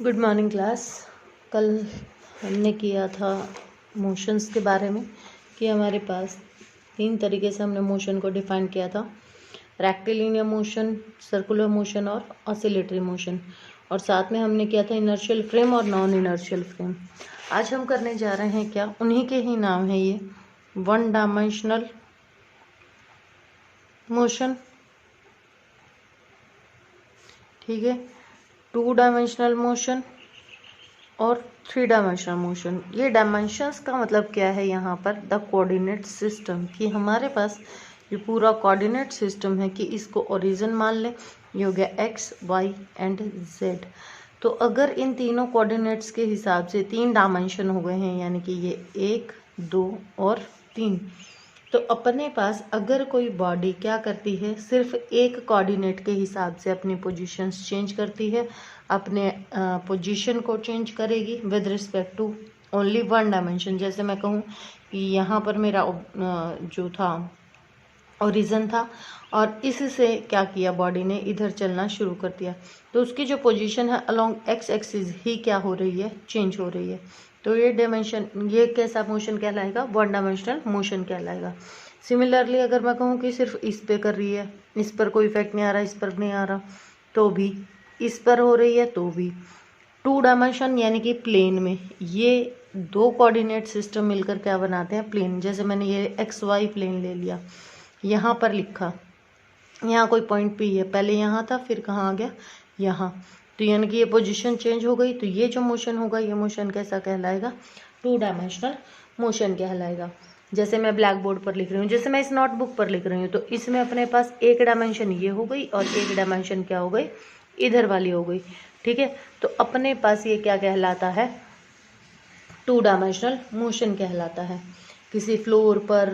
Good morning class. कल हमने किया था मोशंस के बारे में कि हमारे पास 3 तरीके से हमने मोशन को डिफाइन किया था। रेक्टिलिनियर मोशन, सर्कुलर मोशन और ऑसिलेटरी मोशन, और साथ में हमने किया था इनर्शियल फ्रेम और नॉन इनर्शियल फ्रेम। आज हम करने जा रहे हैं क्या, उन्हीं के ही नाम है ये, 1 डायमेंशनल मोशन, ठीक है, 2 डायमेंशनल मोशन और 3 डायमेंशनल मोशन। ये डायमेंशंस का मतलब क्या है यहाँ पर, द कोऑर्डिनेट सिस्टम, कि हमारे पास ये पूरा कोऑर्डिनेट सिस्टम है कि इसको ओरिजिन मान लें, ये हो गया एक्स वाई एंड जेड। तो अगर इन तीनों कोऑर्डिनेट्स के हिसाब से 3 डायमेंशन हो गए हैं, यानी कि ये 1, 2 और 3, तो अपने पास अगर कोई बॉडी क्या करती है, सिर्फ एक कोऑर्डिनेट के हिसाब से अपनी पोजीशंस चेंज करती है, अपने पोजीशन को चेंज करेगी with respect to only 1 dimension. जैसे मैं कहूँ कि यहाँ पर मेरा जो था ओरिजिन था और इससे क्या किया, बॉडी ने इधर चलना शुरू कर दिया, तो उसकी जो पोजीशन है अलोंग एक्स एक्सिस ही क्या हो रही है, चेंज हो रही है। तो ये डायमेंशन, ये कैसा मोशन कहलाएगा, 1 डायमेंशनल मोशन कहलाएगा। सिमिलरली अगर मैं कहूँ कि सिर्फ इस पे कर रही है, इस पर कोई इफेक्ट नहीं आ रहा, इस पर नहीं आ रहा, तो भी इस पर हो रही है तो भी। 2 डायमेंशन यानी कि प्लेन में ये 2 कोऑर्डिनेट सिस्टम मिलकर क्या बनाते हैं, प्लेन। जैसे मैंने ये एक्स वाई प्लेन ले लिया, यहाँ पर लिखा, यहाँ कोई पॉइंट पी है, पहले यहाँ था फिर कहाँ आ गया, यहाँ, तो यानी कि ये पोजीशन चेंज हो गई, तो ये जो मोशन होगा ये मोशन कैसा कहलाएगा, 2 डायमेंशनल मोशन कहलाएगा। जैसे मैं ब्लैक बोर्ड पर लिख रही हूँ, जैसे मैं इस नोटबुक पर लिख रही हूँ, तो इसमें अपने पास एक डायमेंशन ये हो गई और एक डायमेंशन क्या हो गई, इधर वाली हो गई, ठीक है। तो अपने पास ये क्या कहलाता है, 2 डायमेंशनल मोशन कहलाता है। किसी फ्लोर पर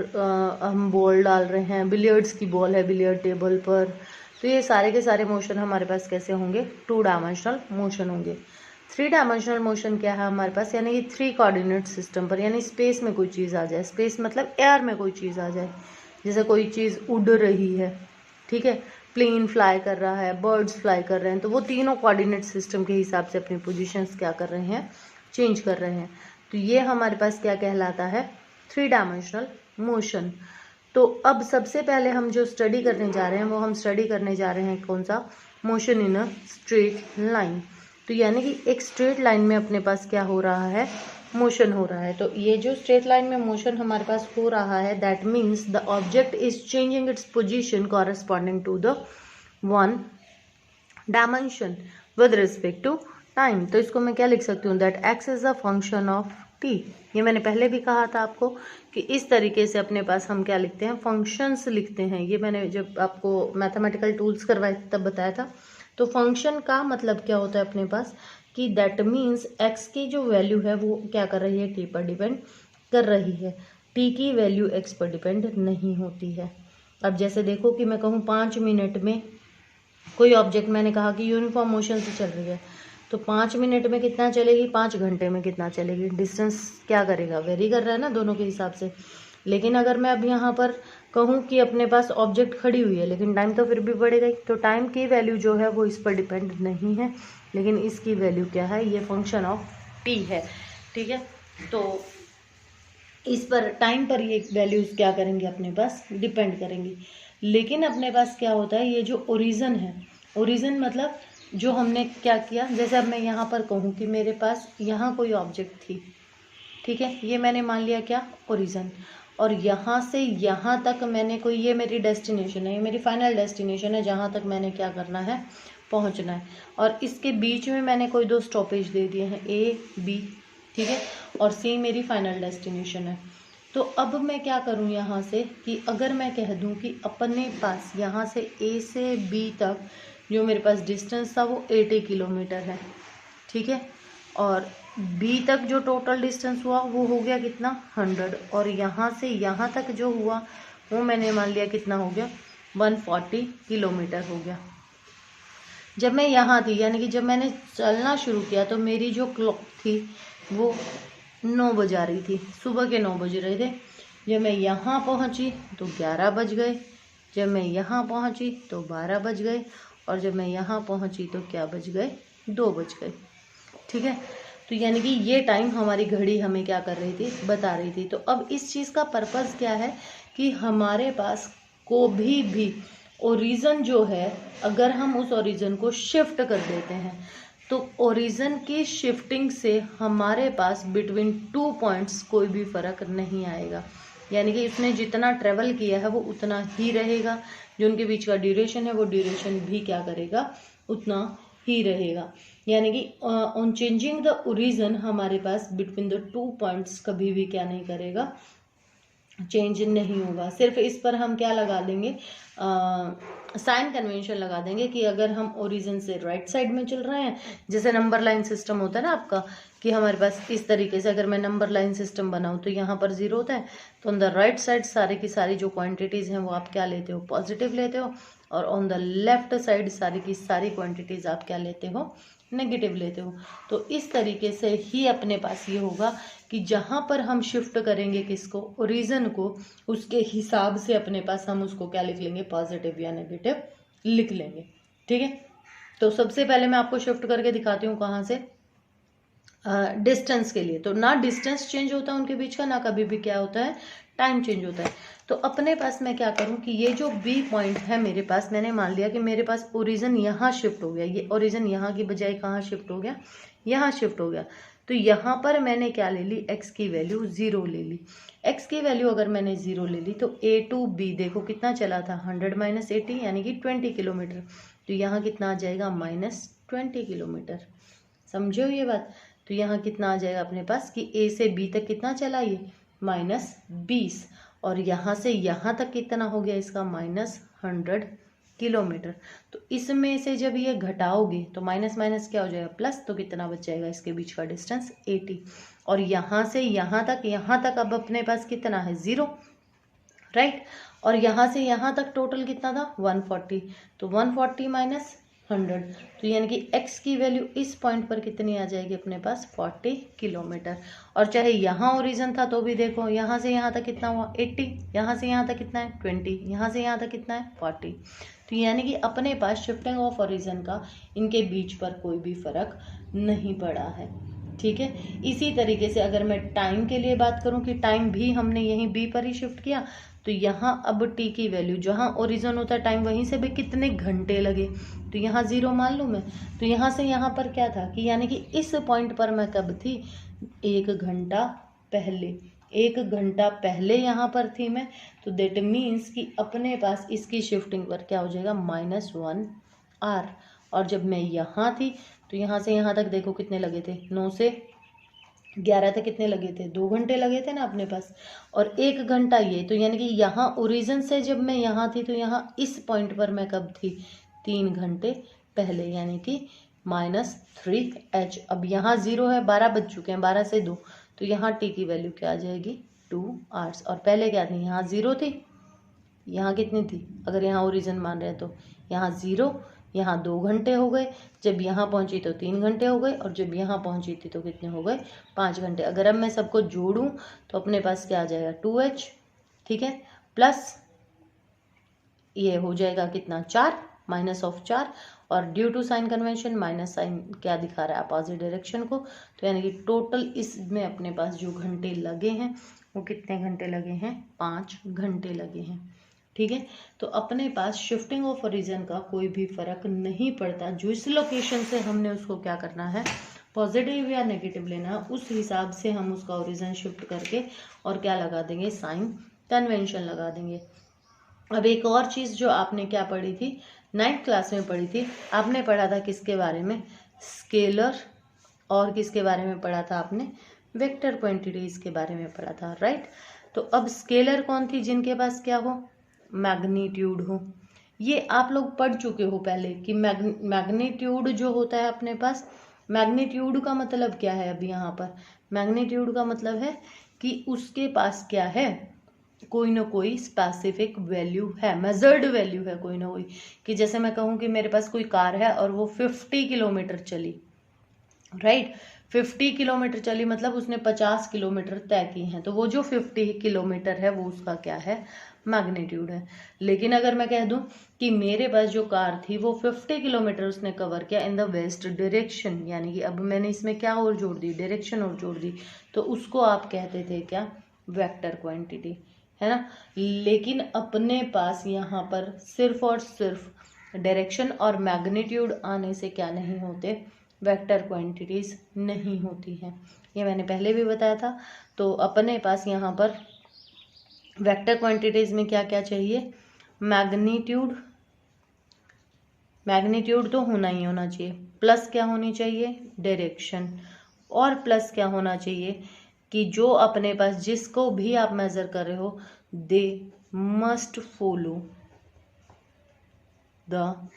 हम बॉल डाल रहे हैं, बिलियर्ड्स की बॉल है बिलियर्ड टेबल पर, तो ये सारे के सारे मोशन हमारे पास कैसे होंगे, 2 डायमेंशनल मोशन होंगे। 3 डायमेंशनल मोशन क्या है हमारे पास, यानी कि 3 कोऑर्डिनेट सिस्टम पर, यानी स्पेस में कोई चीज़ आ जाए, स्पेस मतलब एयर में कोई चीज़ आ जाए, जैसे कोई चीज़ उड़ रही है, ठीक है, प्लेन फ्लाई कर रहा है, बर्ड्स फ्लाई कर रहे हैं, तो वो तीनों कोऑर्डिनेट सिस्टम के हिसाब से अपनी पोजीशंस क्या कर रहे हैं, चेंज कर रहे हैं। तो ये हमारे पास क्या कहलाता है, 3 डायमेंशनल मोशन। तो अब सबसे पहले हम जो स्टडी करने जा रहे हैं वो हम स्टडी करने जा रहे हैं कौन सा, motion in a straight line. तो यानी कि एक स्ट्रेट लाइन में अपने पास क्या हो रहा है, मोशन हो रहा है। तो ये जो स्ट्रेट लाइन में मोशन हमारे पास हो रहा है, that means the object is changing its position corresponding to the 1 dimension with respect to time. तो इसको मैं क्या लिख सकती हूँ, that x is a function of t. ये मैंने पहले भी कहा था आपको कि इस तरीके से अपने पास हम क्या लिखते हैं, फंक्शंस लिखते हैं। ये मैंने जब आपको मैथमेटिकल टूल्स करवाए तब बताया था। तो फंक्शन का मतलब क्या होता है अपने पास, कि दैट मीन्स एक्स की जो वैल्यू है वो क्या कर रही है, टी पर डिपेंड कर रही है, टी की वैल्यू एक्स पर डिपेंड नहीं होती है। अब जैसे देखो कि मैं कहूँ 5 मिनट में कोई ऑब्जेक्ट, मैंने कहा कि यूनिफॉर्म मोशन से चल रही है, तो 5 मिनट में कितना चलेगी, 5 घंटे में कितना चलेगी, डिस्टेंस क्या करेगा, वेरी कर रहा है ना दोनों के हिसाब से। लेकिन अगर मैं अब यहाँ पर कहूँ कि अपने पास ऑब्जेक्ट खड़ी हुई है, लेकिन टाइम तो फिर भी बढ़ेगा ही, तो टाइम की वैल्यू जो है वो इस पर डिपेंड नहीं है, लेकिन इसकी वैल्यू क्या है, ये फंक्शन ऑफ टी है, ठीक है। तो इस पर, टाइम पर ये वैल्यूज क्या करेंगे, अपने पास डिपेंड करेंगी। लेकिन अपने पास क्या होता है, ये जो ओरिजिन है, ओरिजिन मतलब जो हमने क्या किया, जैसे अब मैं यहाँ पर कहूँ कि मेरे पास यहाँ कोई ऑब्जेक्ट थी, ठीक है, ये मैंने मान लिया क्या, ओरिजिन, और यहाँ से यहाँ तक मैंने कोई, ये मेरी डेस्टिनेशन है, ये मेरी फाइनल डेस्टिनेशन है, जहाँ तक मैंने क्या करना है, पहुँचना है, और इसके बीच में मैंने कोई 2 स्टॉपेज दे दिए हैं, ए बी, ठीक है, और सी मेरी फाइनल डेस्टिनेशन है। तो अब मैं क्या करूं यहाँ से, कि अगर मैं कह दूं कि अपने पास यहाँ से ए से बी तक जो मेरे पास डिस्टेंस था वो 80 किलोमीटर है, ठीक है, और बी तक जो टोटल डिस्टेंस हुआ वो हो गया कितना, 100, और यहाँ से यहाँ तक जो हुआ वो मैंने मान लिया कितना हो गया, 140 किलोमीटर हो गया। जब मैं यहाँ थी, यानी कि जब मैंने चलना शुरू किया, तो मेरी जो क्लॉक थी वो 9 बजा रही थी, सुबह के 9 बज रहे थे। जब मैं यहाँ पहुँची तो 11 बज गए, जब मैं यहाँ पहुँची तो 12 बज गए, और जब मैं यहाँ पहुँची तो क्या बज गए, 2 बज गए। ठीक है। तो यानी कि ये टाइम हमारी घड़ी हमें क्या कर रही थी, बता रही थी। तो अब इस चीज़ का पर्पस क्या है कि हमारे पास को भी ओरिजिन जो है, अगर हम उस ओरिजिन को शिफ्ट कर देते हैं तो ओरिजिन की शिफ्टिंग से हमारे पास बिटवीन 2 पॉइंट्स कोई भी फर्क नहीं आएगा। यानी कि इसने जितना ट्रेवल किया है वो उतना ही रहेगा, जो उनके बीच का ड्यूरेशन है वो ड्यूरेशन भी क्या करेगा, उतना ही रहेगा। यानी कि ऑन चेंजिंग द ओरिजिन हमारे पास बिटवीन द 2 पॉइंट्स कभी भी क्या नहीं करेगा, चेंज नहीं होगा। सिर्फ इस पर हम क्या लगा देंगे, साइन कन्वेंशन लगा देंगे कि अगर हम ओरिजिन से राइट साइड में चल रहे हैं, जैसे नंबर लाइन सिस्टम होता है ना आपका, कि हमारे पास इस तरीके से अगर मैं नंबर लाइन सिस्टम बनाऊं तो यहाँ पर 0 होता है, तो ऑन द राइट साइड सारे की सारी जो क्वांटिटीज़ हैं वो आप क्या लेते हो, पॉजिटिव लेते हो, और ऑन द लेफ्ट साइड सारी की सारी क्वांटिटीज़ आप क्या लेते हो, नेगेटिव लेते हो। तो इस तरीके से ही अपने पास ये होगा कि जहाँ पर हम शिफ्ट करेंगे किसको, ओरिजिन को, उसके हिसाब से अपने पास हम उसको क्या लिख लेंगे, पॉजिटिव या नेगेटिव लिख लेंगे। ठीक है। तो सबसे पहले मैं आपको शिफ्ट करके दिखाती हूँ कहाँ से, डिस्टेंस के लिए। तो ना डिस्टेंस चेंज होता है उनके बीच का, ना कभी भी क्या होता है, टाइम चेंज होता है। तो अपने पास मैं क्या करूं कि ये जो बी पॉइंट है मेरे पास, मैंने मान लिया कि मेरे पास ओरिजिन यहाँ शिफ्ट हो गया, ये ओरिजिन यहाँ की बजाय कहाँ शिफ्ट हो गया, यहाँ शिफ्ट हो गया। तो यहाँ पर मैंने क्या ले ली, x की वैल्यू 0 ले ली। x की वैल्यू अगर मैंने 0 ले ली तो a टू b देखो कितना चला था, 100 - 80 यानी कि 20 किलोमीटर। तो यहाँ कितना आ जाएगा, -20 किलोमीटर। समझो ये बात। तो यहाँ कितना आ जाएगा अपने पास कि a से b तक कितना चला, ये -20, और यहाँ से यहाँ तक कितना हो गया इसका, -100 किलोमीटर। तो इसमें से जब ये घटाओगे तो माइनस माइनस क्या हो जाएगा, प्लस। तो कितना बच जाएगा, इसके बीच का डिस्टेंस 80, और यहाँ से यहाँ तक अब अपने पास कितना है, 0, राइट। और यहाँ से यहाँ तक टोटल कितना था, 140। तो 140 - 100, तो यानी कि x की वैल्यू इस पॉइंट पर कितनी आ जाएगी अपने पास, 40 किलोमीटर। और चाहे यहाँ ओरिजिन था तो भी देखो, यहाँ से यहाँ तक कितना हुआ, 80, यहाँ से यहाँ तक कितना है, 20, यहाँ से यहाँ तक कितना है, 40। तो यानी कि अपने पास शिफ्टिंग ऑफ ओरिजिन का इनके बीच पर कोई भी फर्क नहीं पड़ा है। ठीक है। इसी तरीके से अगर मैं टाइम के लिए बात करूं कि टाइम भी हमने यहीं बी पर ही शिफ्ट किया, तो यहाँ अब टी की वैल्यू, जहाँ ओरिजिन होता है टाइम, वहीं से भी कितने घंटे लगे, तो यहाँ 0 मान लूँ मैं। तो यहाँ से यहाँ पर क्या था कि यानी कि इस पॉइंट पर मैं कब थी, 1 घंटा पहले, 1 घंटा पहले यहाँ पर थी मैं। तो देट मीन्स कि अपने पास इसकी शिफ्टिंग पर क्या हो जाएगा, -1 आवर। और जब मैं यहाँ थी तो यहाँ से यहाँ तक देखो कितने लगे थे, 9 से 11 तक कितने लगे थे, 2 घंटे लगे थे ना अपने पास, और 1 घंटा ये। तो यानी कि यहाँ ओरिजिन से जब मैं यहाँ थी तो यहाँ इस पॉइंट पर मैं कब थी, 3 घंटे पहले, यानी कि -3h। अब यहाँ 0 है, 12 बज चुके हैं, 12 से 2, तो यहाँ टी की वैल्यू क्या आ जाएगी, 2 आवर्स। और पहले क्या थी, यहाँ 0 थी, यहाँ कितनी थी, अगर यहाँ ओरिजिन मान रहे हैं तो यहाँ 0, यहाँ 2 घंटे हो गए, जब यहाँ पहुँची तो 3 घंटे हो गए, और जब यहाँ पहुँची थी तो कितने हो गए, 5 घंटे। अगर अब मैं सबको जोड़ूं तो अपने पास क्या आ जाएगा, 2h, ठीक है, प्लस ये हो जाएगा कितना, 4, -4, और due to sign convention minus sign क्या दिखा रहा है, अपोजिट डायरेक्शन को। तो यानी कि टोटल इसमें अपने पास जो घंटे लगे हैं वो कितने घंटे लगे हैं, 5 घंटे लगे हैं। ठीक है। तो अपने पास शिफ्टिंग ऑफ ओरिजिन का कोई भी फर्क नहीं पड़ता, जो इस लोकेशन से हमने उसको क्या करना है, पॉजिटिव या नेगेटिव लेना है, उस हिसाब से हम उसका ओरिजिन शिफ्ट करके और क्या लगा देंगे, साइन कन्वेंशन लगा देंगे। अब एक और चीज़ जो आपने क्या पढ़ी थी, 9th क्लास में पढ़ी थी, आपने पढ़ा था किसके बारे में, स्केलर, और किसके बारे में पढ़ा था आपने, वेक्टर क्वांटिटीज के बारे में पढ़ा था, राइट। तो अब स्केलर कौन थी, जिनके पास क्या हो, मैग्नीट्यूड हो। ये आप लोग पढ़ चुके हो पहले कि मैग्नीट्यूड जो होता है अपने पास, मैग्नीट्यूड का मतलब क्या है, अभी यहाँ पर मैग्नीट्यूड का मतलब है कि उसके पास क्या है, कोई ना कोई स्पेसिफिक वैल्यू है, मेजर्ड वैल्यू है कोई ना कोई। कि जैसे मैं कहूँ कि मेरे पास कोई कार है और वो 50 किलोमीटर चली, राइट, 50 किलोमीटर चली मतलब उसने 50 किलोमीटर तय की हैं, तो वो जो 50 किलोमीटर है वो उसका क्या है, मैग्नीट्यूड है। लेकिन अगर मैं कह दूं कि मेरे पास जो कार थी वो 50 किलोमीटर उसने कवर किया इन द वेस्ट डायरेक्शन, यानी कि अब मैंने इसमें क्या और जोड़ दी, डायरेक्शन और जोड़ दी, तो उसको आप कहते थे क्या, वेक्टर क्वांटिटी, है ना। लेकिन अपने पास यहाँ पर सिर्फ और सिर्फ डायरेक्शन और मैग्नीट्यूड आने से क्या नहीं होते, वेक्टर क्वांटिटीज नहीं होती हैं। ये मैंने पहले भी बताया था। तो अपने पास यहाँ पर वेक्टर क्वांटिटीज में क्या क्या चाहिए, मैग्नीट्यूड, मैग्नीट्यूड तो होना ही होना चाहिए, प्लस क्या होनी चाहिए, डायरेक्शन, और प्लस क्या होना चाहिए कि जो अपने पास जिसको भी आप मेजर कर रहे हो they must follow the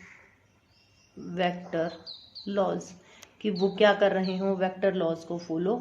vector laws, कि वो क्या कर रहे हो, वेक्टर लॉज को फॉलो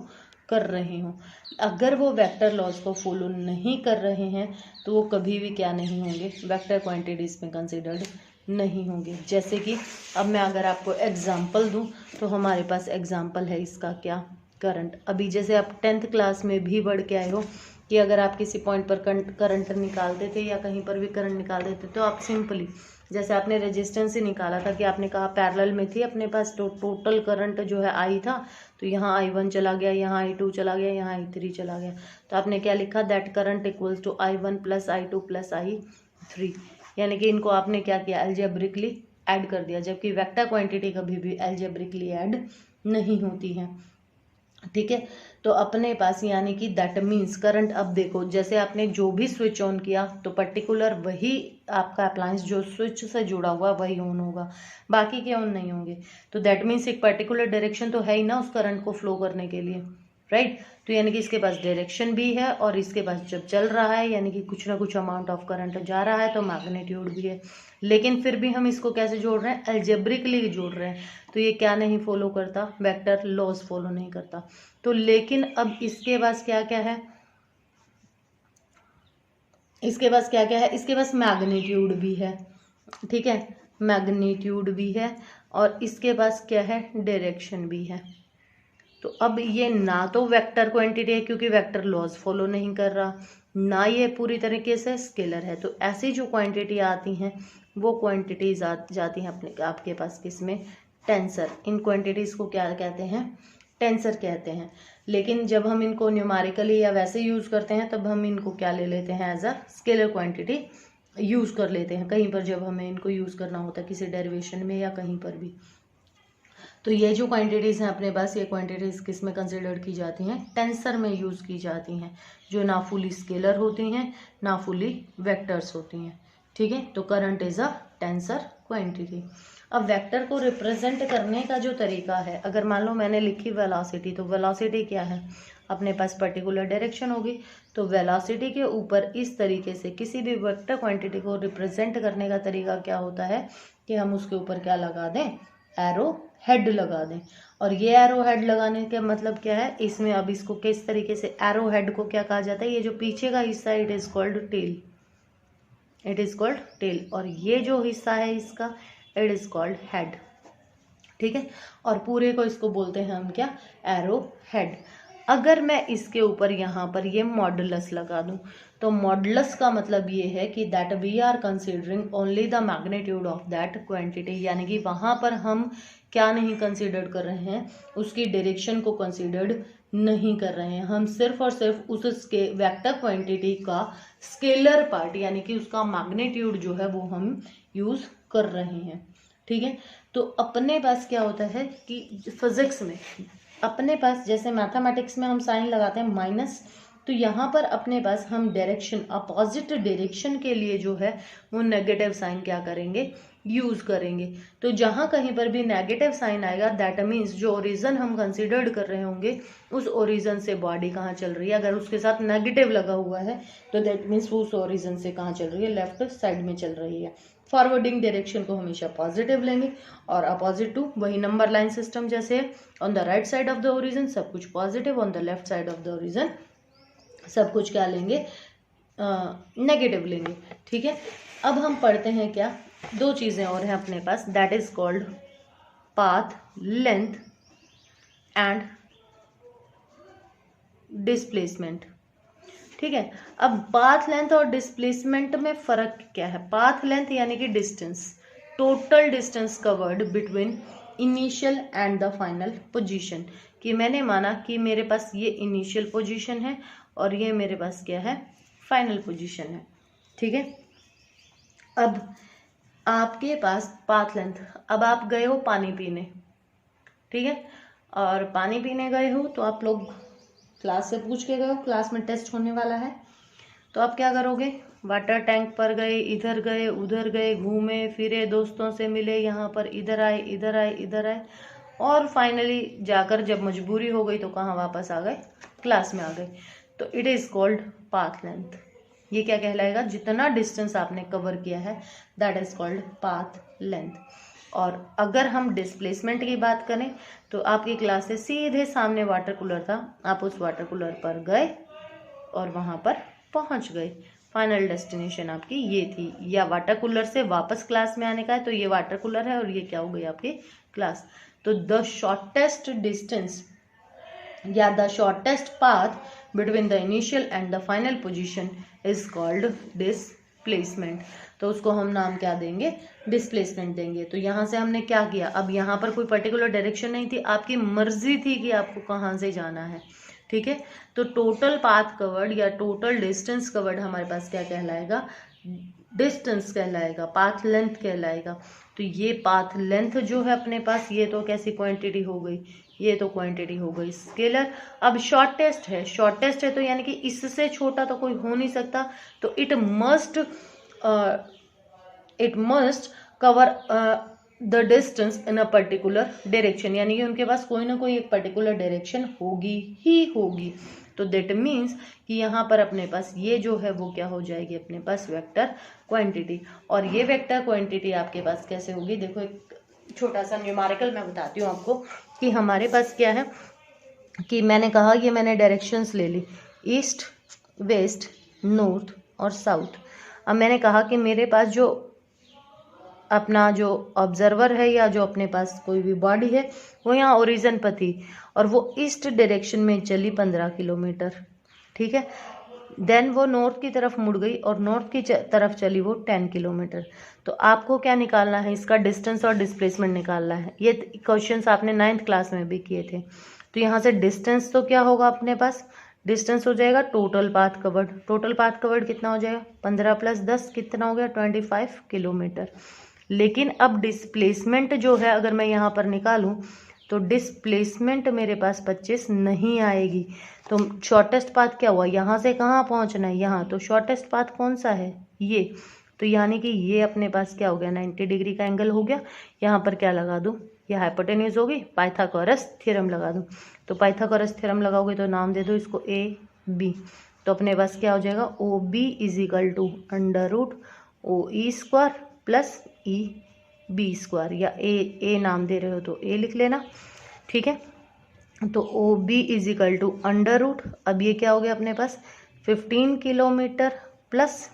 कर रहे हो। अगर वो वेक्टर लॉज को फॉलो नहीं कर रहे हैं तो वो कभी भी क्या नहीं होंगे, वेक्टर क्वांटिटीज में कंसिडर्ड नहीं होंगे। जैसे कि अब मैं अगर आपको एग्जांपल दूं तो हमारे पास एग्जांपल है इसका क्या, करंट। अभी जैसे आप 10th क्लास में भी पढ़ के आए हो कि अगर आप किसी पॉइंट पर करंट निकालते थे या कहीं पर भी करंट निकाल देते तो आप सिंपली, जैसे आपने रेजिस्टेंस ही निकाला था कि आपने कहा पैरेलल में थी अपने पास, तो टोटल करंट जो है आई था, तो यहाँ I1 चला गया, यहाँ I2 चला गया, यहाँ I3 चला गया, तो आपने क्या लिखा, that current equals to I1 plus I2 plus I3, यानी कि इनको आपने क्या किया, एल्जेब्रिकली ऐड कर दिया, जबकि वेक्टर क्वांटिटी कभी भी एल्जेब्रिकली ऐड नहीं होती है, ठीक है। तो अपने पास यानी कि दैट मीन्स करंट, अब देखो जैसे आपने जो भी स्विच ऑन किया तो पर्टिकुलर वही आपका अप्लायंस जो स्विच से जुड़ा हुआ वही ऑन होगा, बाकी के ऑन नहीं होंगे। तो दैट मीन्स एक पर्टिकुलर डायरेक्शन तो है ही ना उस करंट को फ्लो करने के लिए, राइट। तो यानी कि इसके पास डायरेक्शन भी है और इसके पास जब चल रहा है यानी कि कुछ ना कुछ अमाउंट ऑफ करंट जा रहा है तो मैग्नीट्यूड भी है। लेकिन फिर भी हम इसको कैसे जोड़ रहे हैं, एल्जेब्रिकली जोड़ रहे हैं, तो ये क्या नहीं फॉलो करता, वेक्टर लॉज फॉलो नहीं करता। तो लेकिन अब इसके पास क्या क्या है, इसके पास क्या क्या है, इसके पास मैग्नीट्यूड भी है, ठीक है, मैग्नीट्यूड भी है, और इसके पास क्या है, डायरेक्शन भी है। तो अब ये ना तो वेक्टर क्वांटिटी है क्योंकि वेक्टर लॉज फॉलो नहीं कर रहा, ना ये पूरी तरीके से स्केलर है। तो ऐसी जो क्वांटिटी आती हैं वो क्वांटिटीज जाती हैं अपने आपके पास किसमें, टेंसर। इन क्वांटिटीज को क्या कहते हैं, टेंसर कहते हैं। लेकिन जब हम इनको न्यूमेरिकली या वैसे यूज करते हैं तब हम इनको क्या ले लेते हैं, as a scalar quantity use कर लेते हैं कहीं पर, जब हमें इनको यूज करना होता है किसी डेरिवेशन में या कहीं पर भी। तो ये जो क्वांटिटीज़ हैं अपने पास, ये क्वांटिटीज़ किस में कंसिडर की जाती हैं, टेंसर में यूज़ की जाती हैं, जो ना फुली स्केलर होती हैं ना फुली वेक्टर्स होती हैं, ठीक है। तो current is a tensor quantity. अब वेक्टर को रिप्रेजेंट करने का जो तरीका है, अगर मान लो मैंने लिखी वेलोसिटी, तो वेलोसिटी क्या है, अपने पास पर्टिकुलर डायरेक्शन होगी, तो वेलोसिटी के ऊपर इस तरीके से किसी भी वेक्टर क्वांटिटी को रिप्रेजेंट करने का तरीका क्या होता है कि हम उसके ऊपर क्या लगा दें, एरो हेड लगा दें। और ये एरो हेड लगाने का मतलब क्या है, इसमें अब इसको किस तरीके से, एरो हेड को क्या कहा जाता है, ये जो पीछे का हिस्सा है it is called tail, it is called tail, और ये जो हिस्सा है इसका इट इज कॉल्ड हेड, ठीक है। और पूरे को इसको बोलते हैं हम क्या, एरो हेड। अगर मैं इसके ऊपर यहाँ पर ये मॉडुलस लगा दूं, तो मॉडुलस का मतलब ये है कि that we are considering only the magnitude of that quantity, यानी कि वहाँ पर हम क्या नहीं कंसिडर कर रहे हैं, उसकी डायरेक्शन को कंसिडर्ड नहीं कर रहे हैं, हम सिर्फ और सिर्फ उस वेक्टर क्वांटिटी का स्केलर पार्ट यानी कि उसका मैग्नीट्यूड जो है वो हम यूज कर रहे हैं, ठीक है। तो अपने पास क्या होता है कि फिजिक्स में अपने पास जैसे मैथमेटिक्स में हम साइन लगाते हैं माइनस, तो यहाँ पर अपने पास हम डायरेक्शन, अपोजिट डायरेक्शन के लिए जो है वो नेगेटिव साइन क्या करेंगे, यूज करेंगे। तो जहाँ कहीं पर भी नेगेटिव साइन आएगा दैट मीन्स जो ओरिजन हम कंसिडर्ड कर रहे होंगे उस ओरिजन से बॉडी कहाँ चल रही है, अगर उसके साथ नेगेटिव लगा हुआ है तो दैट मीन्स वो उस ओरिजन से कहाँ चल रही है, लेफ्ट साइड में चल रही है। फॉरवर्डिंग डायरेक्शन को हमेशा पॉजिटिव लेंगे और अपोजिट टू वही नंबर लाइन सिस्टम जैसे on the right side of the origin सब कुछ positive, on the left side of the origin सब कुछ क्या लेंगे, नेगेटिव लेंगे, ठीक है। अब हम पढ़ते हैं क्या, दो चीजें और हैं अपने पास, that is called path length and displacement, ठीक है। अब पाथ लेंथ और डिस्प्लेसमेंट में फर्क क्या है? पाथ लेंथ यानी कि distance, total distance covered between initial and the final position, कि मैंने माना कि मेरे पास ये इनिशियल पोजीशन है और ये मेरे पास क्या है? फाइनल पोजीशन है, ठीक है। अब आपके पास पाथ लेंथ, अब आप गए हो पानी पीने, ठीक है, और पानी पीने गए हो तो आप लोग क्लास से पूछ के गए हो, क्लास में टेस्ट होने वाला है, तो आप क्या करोगे? वाटर टैंक पर गए, इधर गए उधर गए, घूमे फिरे, दोस्तों से मिले, यहाँ पर इधर आए इधर आए इधर आए, और फाइनली जाकर जब मजबूरी हो गई तो कहाँ वापस आ गए? क्लास में आ गए। तो it is called path length. ये क्या कहलाएगा? जितना डिस्टेंस आपने कवर किया है that is called path length. और अगर हम डिस्प्लेसमेंट की बात करें तो आपकी क्लास से सीधे सामने वाटर कूलर था, आप उस वाटर कूलर पर गए और वहां पर पहुंच गए, फाइनल डेस्टिनेशन आपकी ये थी। या वाटर कूलर से वापस क्लास में आने का है तो ये वाटर कूलर है और ये क्या हो गई? आपकी क्लास। तो द शॉर्टेस्ट डिस्टेंस या the shortest path between the initial and the final position is called displacement. तो उसको हम नाम क्या देंगे? डिस्प्लेसमेंट देंगे। तो यहाँ से हमने क्या किया? अब यहाँ पर कोई पर्टिकुलर डायरेक्शन नहीं थी, आपकी मर्जी थी कि आपको कहाँ से जाना है, ठीक है। तो टोटल पाथ कवर्ड या टोटल डिस्टेंस कवर्ड हमारे पास क्या कहलाएगा? डिस्टेंस कहलाएगा, पाथ लेंथ कहलाएगा। तो ये पाथ लेंथ जो है अपने पास, ये तो कैसी क्वांटिटी हो गई? ये तो क्वांटिटी हो गई स्केलर। अब शॉर्टेस्ट है, शॉर्टेस्ट है तो यानी कि इससे छोटा तो कोई हो नहीं सकता, तो it must cover the distance in a particular direction, यानी कि उनके पास कोई ना कोई एक पर्टिकुलर डायरेक्शन होगी ही होगी। तो दैट मीन्स कि यहाँ पर अपने पास ये जो है वो क्या हो जाएगी? अपने पास वेक्टर क्वांटिटी। और ये वेक्टर क्वांटिटी आपके पास कैसे होगी? देखो एक छोटा सा न्यूमेरिकल मैं बताती हूँ आपको कि हमारे पास क्या है, कि मैंने कहा ये मैंने डायरेक्शंस ले ली, ईस्ट वेस्ट नॉर्थ और साउथ। अब मैंने कहा कि मेरे पास जो अपना जो ऑब्जर्वर है या जो अपने पास कोई भी बॉडी है वो यहाँ ओरिजिन पर थी और वो ईस्ट डायरेक्शन में चली 15 किलोमीटर, ठीक है। देन वो नॉर्थ की तरफ मुड़ गई और नॉर्थ की तरफ चली वो 10 किलोमीटर। तो आपको क्या निकालना है? इसका डिस्टेंस और डिस्प्लेसमेंट निकालना है। ये क्वेश्चंस आपने 9th क्लास में भी किए थे। तो यहाँ से डिस्टेंस तो क्या होगा अपने पास? डिस्टेंस हो जाएगा total path covered. Total path covered कितना हो जाएगा? 15 + 10 कितना हो गया? 25 किलोमीटर। लेकिन अब डिस्प्लेसमेंट जो है अगर मैं यहाँ पर निकालूं तो डिस्प्लेसमेंट मेरे पास 25 नहीं आएगी। तो शॉर्टेस्ट पाथ क्या हुआ? यहाँ से कहाँ पहुँचना है? यहाँ। तो शॉर्टेस्ट पाथ कौन सा है? ये। तो यानी कि ये अपने पास क्या हो गया? 90 डिग्री का एंगल हो गया। यहाँ पर क्या लगा दूँ? ये हाइपोटेन्यूज होगी, पाइथागोरस थ्योरम लगा दूँ। तो पाइथागोरस थ्योरम लगाओगे तो नाम दे दो इसको AB। तो अपने पास क्या हो जाएगा? OB = √OE² + EB² या A नाम दे रहे हो तो A लिख लेना, ठीक है। तो OB = अब ये क्या हो गया अपने पास? 15 किलोमीटर +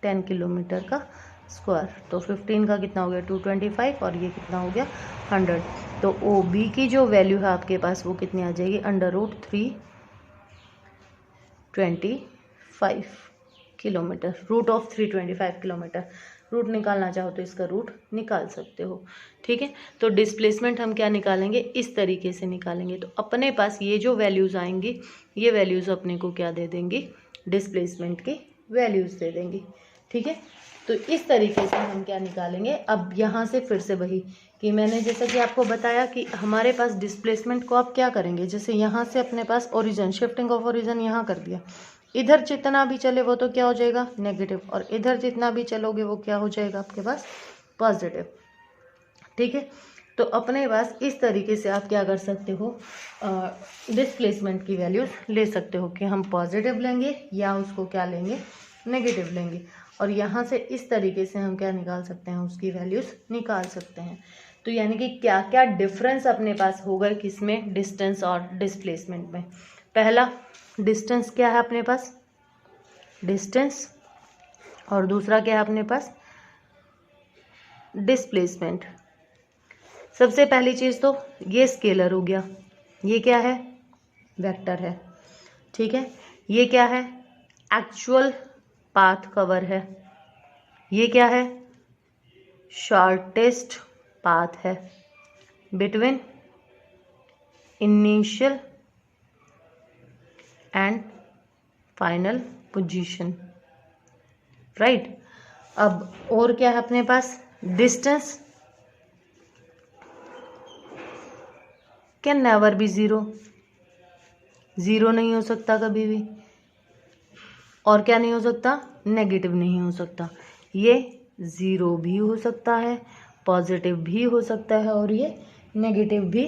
10 किलोमीटर का स्क्वायर। तो 15 का कितना हो गया? 225 और ये कितना हो गया? 100। तो OB की जो वैल्यू है आपके पास वो कितनी आ जाएगी? √325 किलोमीटर, √325 किलोमीटर। रूट निकालना चाहो तो इसका रूट निकाल सकते हो, ठीक है। तो डिस्प्लेसमेंट हम क्या निकालेंगे? इस तरीके से निकालेंगे। तो अपने पास ये जो वैल्यूज़ आएंगी ये वैल्यूज़ अपने को क्या दे देंगी? डिस्प्लेसमेंट की वैल्यूज़ दे देंगी, ठीक है। तो इस तरीके से हम क्या निकालेंगे? अब यहाँ से फिर से वही कि मैंने जैसा कि आपको बताया कि हमारे पास डिस्प्लेसमेंट को आप क्या करेंगे? जैसे यहाँ से अपने पास ओरिजिन, शिफ्टिंग ऑफ ओरिजिन यहाँ कर दिया, इधर जितना भी चले वो तो क्या हो जाएगा? नेगेटिव, और इधर जितना भी चलोगे वो क्या हो जाएगा आपके पास? पॉजिटिव, ठीक है। तो अपने पास इस तरीके से आप क्या कर सकते हो? डिस्प्लेसमेंट की वैल्यूज ले सकते हो कि हम पॉजिटिव लेंगे या उसको क्या लेंगे? नेगेटिव लेंगे। और यहाँ से इस तरीके से हम क्या निकाल सकते हैं? उसकी वैल्यूज निकाल सकते हैं। तो यानी कि क्या क्या डिफरेंस अपने पास होगा किसमें? डिस्टेंस और डिस्प्लेसमेंट में। पहला डिस्टेंस क्या है अपने पास? डिस्टेंस। और दूसरा क्या है अपने पास? डिस्प्लेसमेंट। सबसे पहली चीज़ तो ये स्केलर हो गया, ये क्या है? वेक्टर है, ठीक है। ये क्या है? एक्चुअल पाथ कवर है, ये क्या है, शॉर्टेस्ट पाथ है between initial and final position, right. अब और क्या है अपने पास, distance can never be zero, zero नहीं हो सकता कभी भी, और क्या नहीं हो सकता, नेगेटिव नहीं हो सकता। ये ज़ीरो भी हो सकता है, पॉजिटिव भी हो सकता है, और ये नेगेटिव भी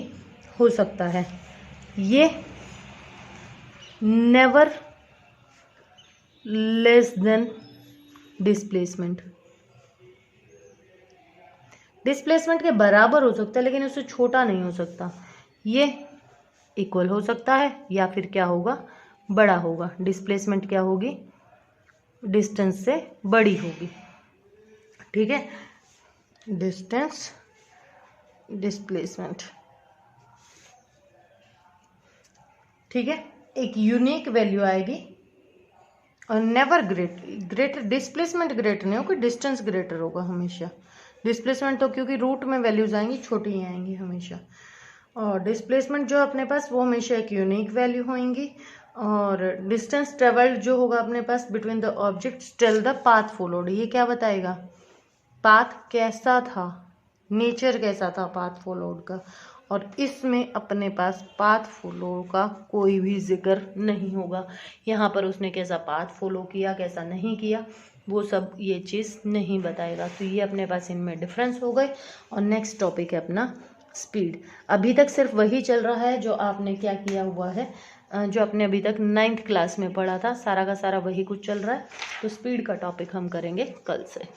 हो सकता है। ये never less than displacement, displacement के बराबर हो सकता है लेकिन उससे छोटा नहीं हो सकता। ये इक्वल हो सकता है या फिर क्या होगा, बड़ा होगा। डिस्प्लेसमेंट क्या होगी, डिस्टेंस से बड़ी होगी, ठीक है। डिस्टेंस डिस्प्लेसमेंट, ठीक है। एक यूनिक वैल्यू आएगी और नेवर ग्रेटर, डिस्प्लेसमेंट ग्रेटर नहीं होगा, डिस्टेंस ग्रेटर होगा हमेशा। डिस्प्लेसमेंट तो क्योंकि रूट में वैल्यूज आएंगी छोटी ही आएंगी हमेशा, और डिस्प्लेसमेंट जो अपने पास वो हमेशा एक यूनिक वैल्यू होंगी। और डिस्टेंस ट्रेवल्ड जो होगा अपने पास between the objects tell the path followed, ये क्या बताएगा, पाथ कैसा था, नेचर कैसा था पाथ फॉलोड का। और इसमें अपने पास पाथ फॉलो का कोई भी जिक्र नहीं होगा, यहाँ पर उसने कैसा पाथ फॉलो किया कैसा नहीं किया वो सब ये चीज़ नहीं बताएगा। तो ये अपने पास इनमें डिफरेंस हो गए। और नेक्स्ट टॉपिक है अपना स्पीड। अभी तक सिर्फ वही चल रहा है जो आपने क्या किया हुआ है, जो आपने अभी तक 9th क्लास में पढ़ा था, सारा का सारा वही कुछ चल रहा है। तो स्पीड का टॉपिक हम करेंगे कल से।